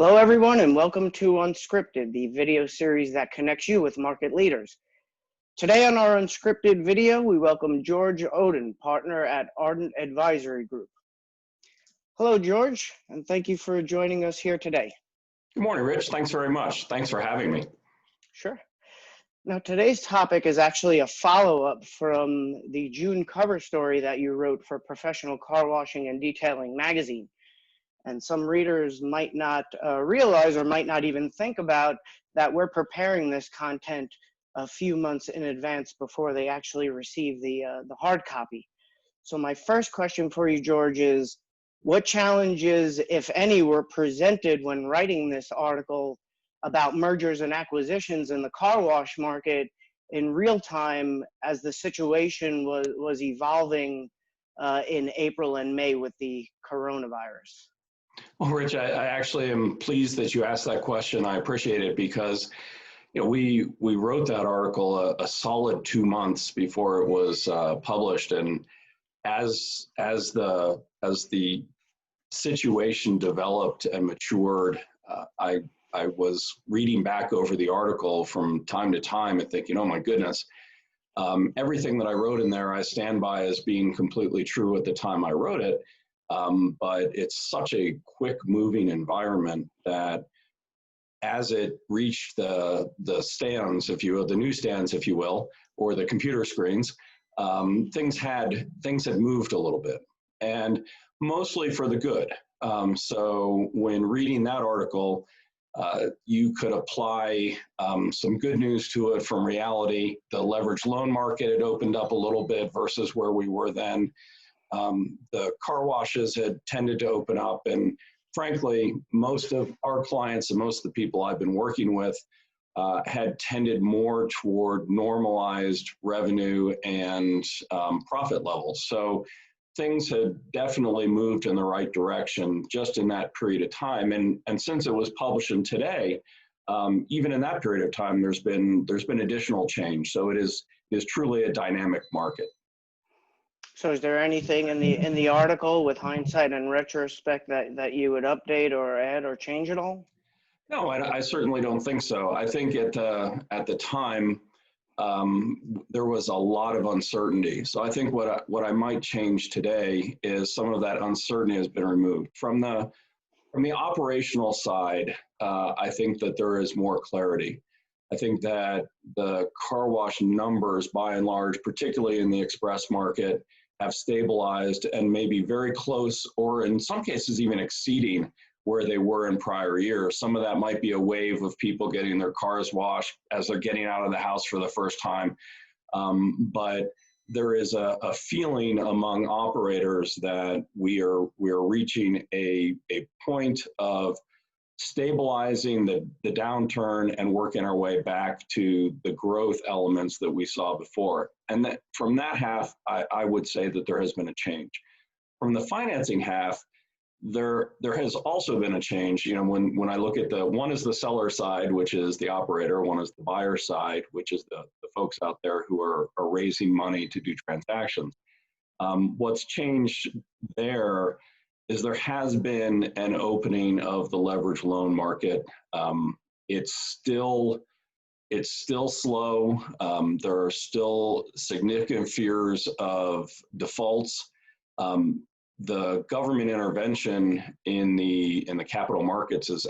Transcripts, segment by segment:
Hello, everyone, and welcome to Unscripted, the video series that connects you with market leaders. Today on our Unscripted video, we welcome George Odden, partner at Ardent Advisory Group. Hello, George, and thank you for joining us here today. Good morning, Rich. Thanks very much. Thanks for having me. Sure. Now, today's topic is actually a follow-up from the June cover story that you wrote for Professional Car Washing and Detailing magazine. And some readers might not realize or might not even think about that we're preparing this content a few months in advance before they actually receive the hard copy. So my first question for you, George, is what challenges, if any, were presented when writing this article about mergers and acquisitions in the car wash market in real time as the situation was evolving in April and May with the coronavirus? Well, Rich, I actually am pleased that you asked that question. I appreciate it because, we wrote that article a solid 2 months before it was published, and as the situation developed and matured, I was reading back over the article from time to time and thinking, oh my goodness, everything that I wrote in there I stand by as being completely true at the time I wrote it. But it's such a quick moving environment that as it reached the stands, if you will, the newsstands, if you will, or the computer screens, things had moved a little bit, and mostly for the good. So when reading that article, you could apply some good news to it from reality. The leveraged loan market had opened up a little bit versus where we were then. The car washes had tended to open up, and frankly, most of our clients and most of the people I've been working with had tended more toward normalized revenue and profit levels. So things had definitely moved in the right direction just in that period of time. And since it was published in today, even in that period of time, there's been additional change. So it is truly a dynamic market. So is there anything in the article with hindsight and retrospect that you would update or add or change at all? No, I certainly don't think so. I think at the time, there was a lot of uncertainty. So I think what I might change today is some of that uncertainty has been removed. From the operational side, I think that there is more clarity. I think that the car wash numbers, by and large, particularly in the express market, have stabilized and maybe very close, or in some cases even exceeding where they were in prior years. Some of that might be a wave of people getting their cars washed as they're getting out of the house for the first time. But there is a feeling among operators that we are reaching a point of stabilizing the downturn and working our way back to the growth elements that we saw before. And that from that half, I would say that there has been a change. From the financing half, there has also been a change. When I look at one is the seller side, which is the operator, one is the buyer side, which is the folks out there who are raising money to do transactions. What's changed there is there has been an opening of the leveraged loan market. It's still slow. There are still significant fears of defaults. The government intervention in the capital markets has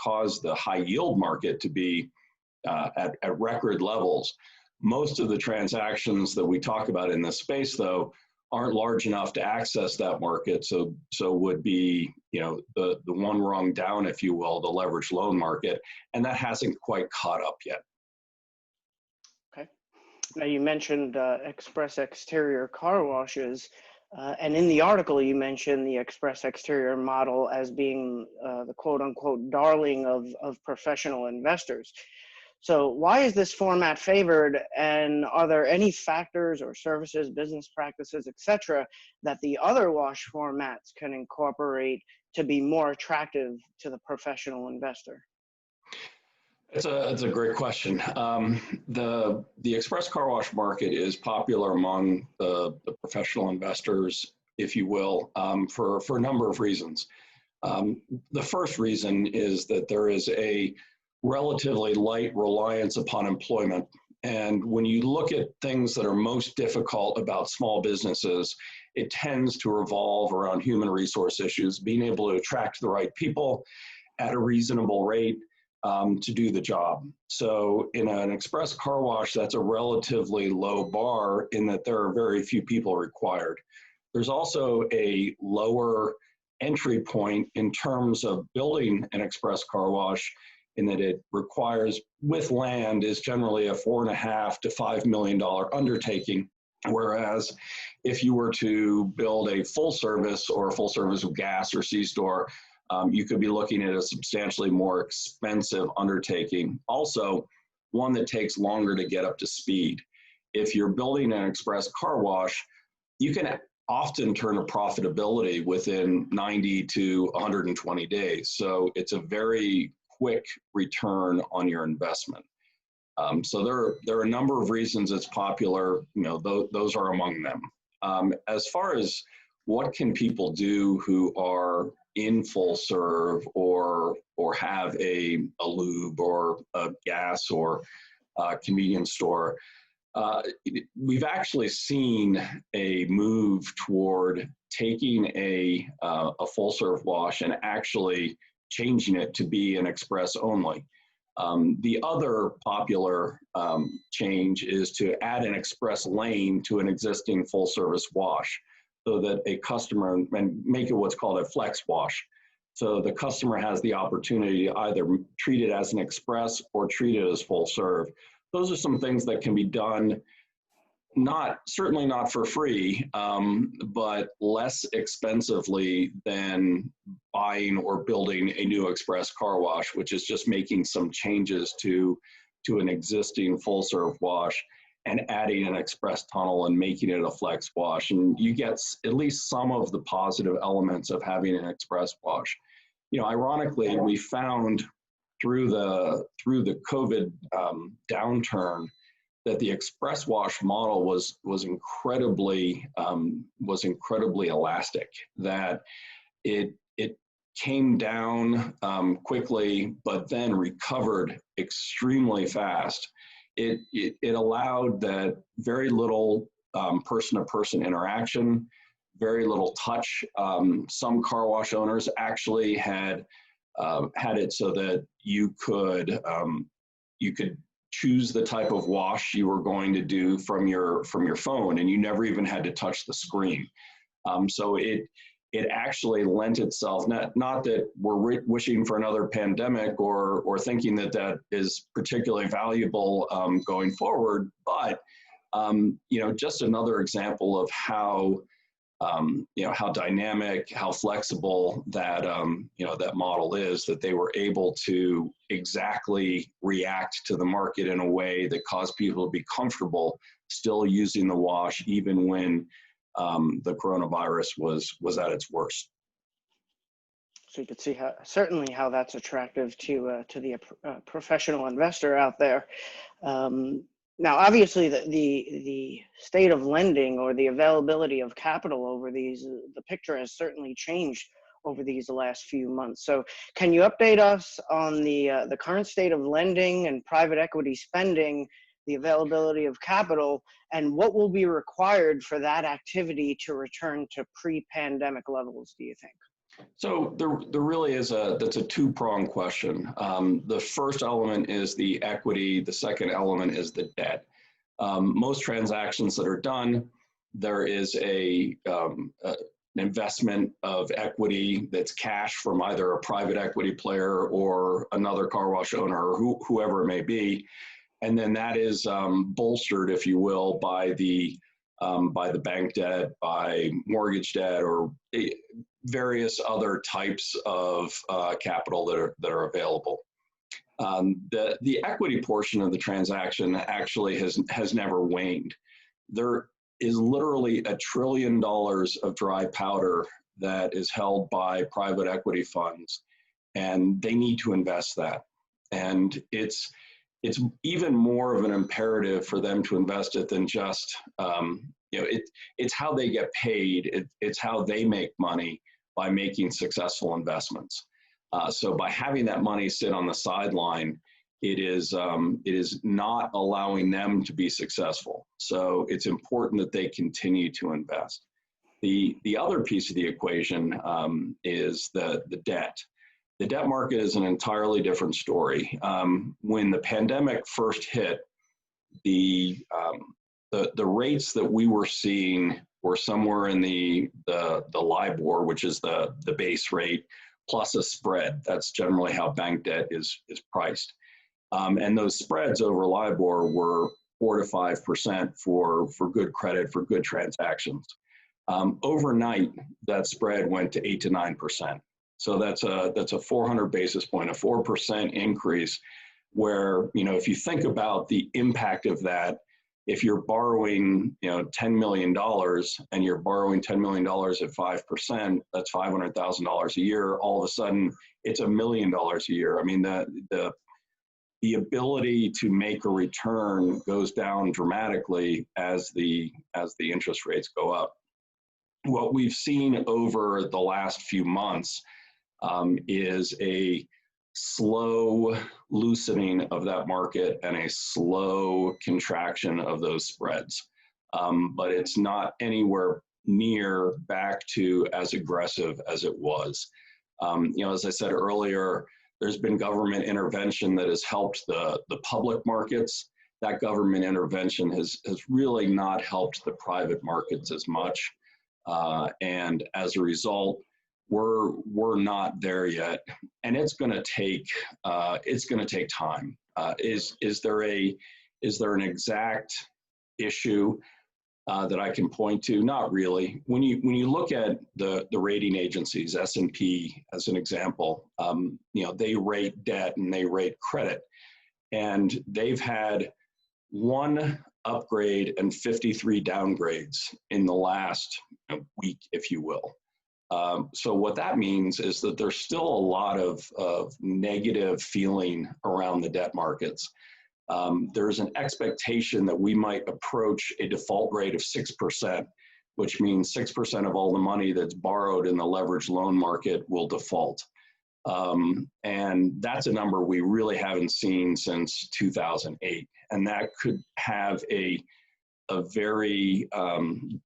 caused the high yield market to be at record levels. Most of the transactions that we talk about in this space, though, aren't large enough to access that market, so would be the one rung down, if you will, the leveraged loan market, and that hasn't quite caught up yet. Okay. Now you mentioned express exterior car washes, and in the article you mentioned the express exterior model as being the quote unquote darling of professional investors. So why is this format favored, and are there any factors or services, business practices, etc., that the other wash formats can incorporate to be more attractive to the professional investor? It's a great question. The express car wash market is popular among the professional investors, if you will, for a number of reasons. The first reason is that there is a relatively light reliance upon employment. And when you look at things that are most difficult about small businesses, it tends to revolve around human resource issues, being able to attract the right people at a reasonable rate to do the job. So in an express car wash, that's a relatively low bar in that there are very few people required. There's also a lower entry point in terms of building an express car wash, in that it requires, with land, is generally a $4.5 to $5 million undertaking. Whereas if you were to build a full service or a full service with gas or C-store, you could be looking at a substantially more expensive undertaking. Also, one that takes longer to get up to speed. If you're building an express car wash, you can often turn a profitability within 90 to 120 days. So it's a very quick return on your investment. So there are a number of reasons it's popular. Those are among them. As far as what can people do who are in full serve or have a lube or a gas or convenience store, we've actually seen a move toward taking a full serve wash and actually changing it to be an express only. The other popular change is to add an express lane to an existing full service wash, so that a customer, and make it what's called a flex wash. So the customer has the opportunity to either treat it as an express or treat it as full serve. Those are some things that can be done, certainly not for free, but less expensively than buying or building a new express car wash, which is just making some changes to an existing full serve wash and adding an express tunnel and making it a flex wash. And you get at least some of the positive elements of having an express wash. Ironically, we found through the COVID downturn that the express wash model was incredibly elastic. That it came down quickly, but then recovered extremely fast. It allowed that very little person-to-person interaction, very little touch. Some car wash owners actually had it so that you could choose the type of wash you were going to do from your phone, and you never even had to touch the screen. So it actually lent itself, not that we're wishing for another pandemic or thinking that is particularly valuable going forward, but just another example of how dynamic, how flexible that that model is, that they were able to exactly react to the market in a way that caused people to be comfortable still using the wash, even when the coronavirus was at its worst. So you could see certainly how that's attractive to the professional investor out there. Now, obviously, the state of lending or the availability of capital over the picture has certainly changed over these last few months. So can you update us on the current state of lending and private equity spending, the availability of capital, and what will be required for that activity to return to pre-pandemic levels, do you think? So there really is that's a two-pronged question. The first element is the equity. The second element is the debt. Most transactions that are done, there is an investment of equity that's cash from either a private equity player or another car wash owner or whoever it may be. And then that is bolstered, if you will, by the bank debt, by mortgage debt, or various other types of capital that are available. The equity portion of the transaction actually has never waned. There is literally $1 trillion of dry powder that is held by private equity funds, and they need to invest that. And it's even more of an imperative for them to invest it than just, it's how they get paid. It's how they make money by making successful investments. So by having that money sit on the sideline, it is not allowing them to be successful. So it's important that they continue to invest. The other piece of the equation is the debt. The debt market is an entirely different story. When the pandemic first hit, the rates that we were seeing were somewhere in the LIBOR, which is the base rate, plus a spread. That's generally how bank debt is priced. And those spreads over LIBOR were 4 to 5% for good credit, for good transactions. Overnight, that spread went to 8 to 9%. So that's a 400 basis point, a 4% increase, where, you know, if you think about the impact of that, if you're borrowing, you know, $10 million and you're borrowing $10 million at 5%, that's $500,000 a year. All of a sudden, it's $1 million a year. I mean, the ability to make a return goes down dramatically as the interest rates go up. What we've seen over the last few months is a slow loosening of that market and a slow contraction of those spreads. But it's not anywhere near back to as aggressive as it was. You know, as I said earlier, there's been government intervention that has helped the public markets. That government intervention has really not helped the private markets as much. And as a result, we're not there yet, and it's going to take time. Is there an exact issue that I can point to? Not really. When you look at the rating agencies, S&P as an example, you know, they rate debt and they rate credit, and they've had 1 upgrade and 53 downgrades in the last week, if you will. So what that means is that there's still a lot of negative feeling around the debt markets. There's an expectation that we might approach a default rate of 6%, which means 6% of all the money that's borrowed in the leveraged loan market will default. And that's a number we really haven't seen since 2008. And that could have a very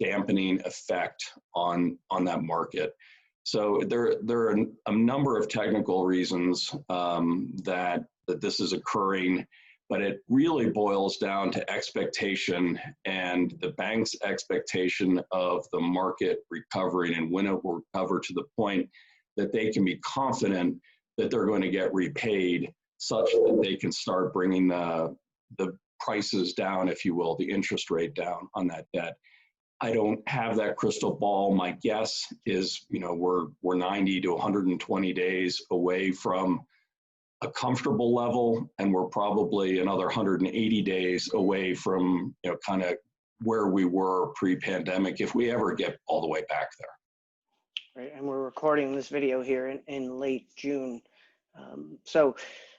dampening effect on that market. So there are a number of technical reasons that this is occurring, but it really boils down to expectation and the bank's expectation of the market recovering and when it will recover to the point that they can be confident that they're going to get repaid, such that they can start bringing the prices down, if you will, the interest rate down on that debt. I don't have that crystal ball. My guess is, you know, we're 90 to 120 days away from a comfortable level, and we're probably another 180 days away from, you know, kind of where we were pre-pandemic, if we ever get all the way back there. Right, and we're recording this video here in late June. So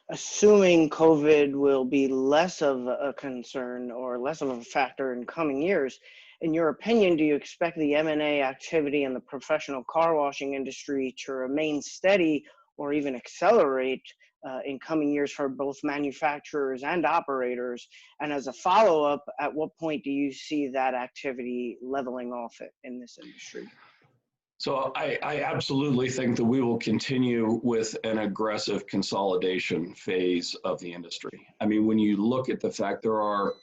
assuming COVID will be less of a concern or less of a factor in coming years, in your opinion, do you expect the M&A activity in the professional car washing industry to remain steady or even accelerate in coming years for both manufacturers and operators? And as a follow-up, at what point do you see that activity leveling off in this industry? So I absolutely think that we will continue with an aggressive consolidation phase of the industry. I mean, when you look at the fact there are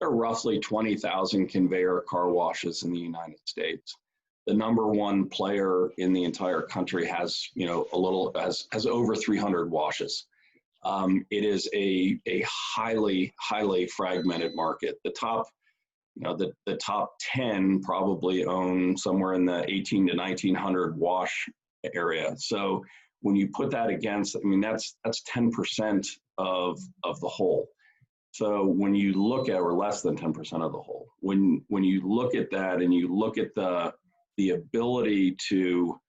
roughly 20,000 conveyor car washes in the United States. The number one player in the entire country has, you know, has over 300 washes. It is a highly fragmented market. The top, you know, the top 10 probably own somewhere in the 18 to 1900 wash area. So when you put that against, I mean, that's 10% of the whole. So when you look at, or less than 10% of the whole, when you look at that and you look at the ability to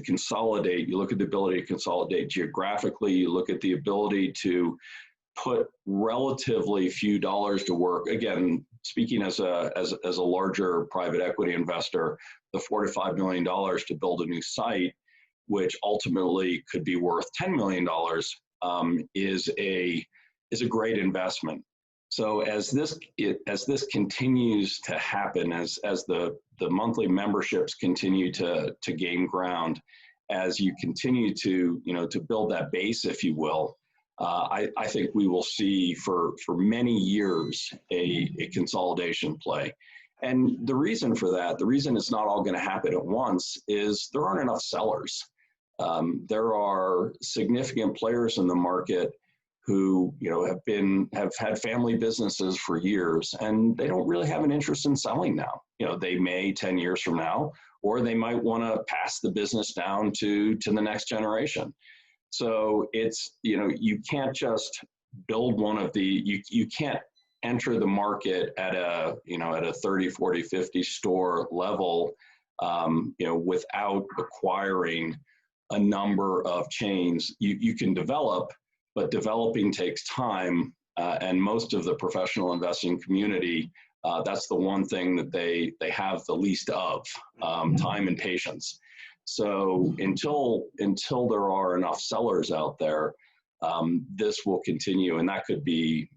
consolidate, you look at the ability to consolidate geographically, you look at the ability to put relatively few dollars to work. Again, speaking as a larger private equity investor, the $4 to $5 million to build a new site, which ultimately could be worth $10 million, is a great investment. So as this continues to happen, as the monthly memberships continue to gain ground, as you continue to build that base, if you will, I think we will see for many years a consolidation play. And the reason for that, the reason it's not all going to happen at once, is there aren't enough sellers. There are significant players in the market who have had family businesses for years, and they don't really have an interest in selling now. They may 10 years from now, or they might want to pass the business down to the next generation. So it's, you can't just build one of the, you can't enter the market at a 30, 40, 50 store level, without acquiring a number of chains. You can develop, but developing takes time, and most of the professional investing community, that's the one thing that they have the least of, time and patience. So until there are enough sellers out there, this will continue, and that could be,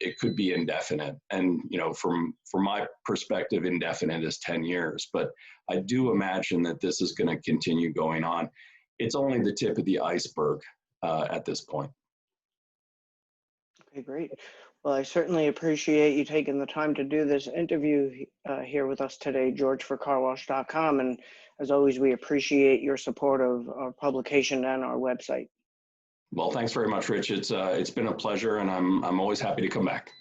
it could be indefinite. And from my perspective, indefinite is 10 years. But I do imagine that this is going to continue going on. It's only the tip of the iceberg at this point. Okay, great. Well, I certainly appreciate you taking the time to do this interview here with us today, George, for carwash.com. And as always, we appreciate your support of our publication and our website. Well, thanks very much, Rich. It's been a pleasure, and I'm always happy to come back.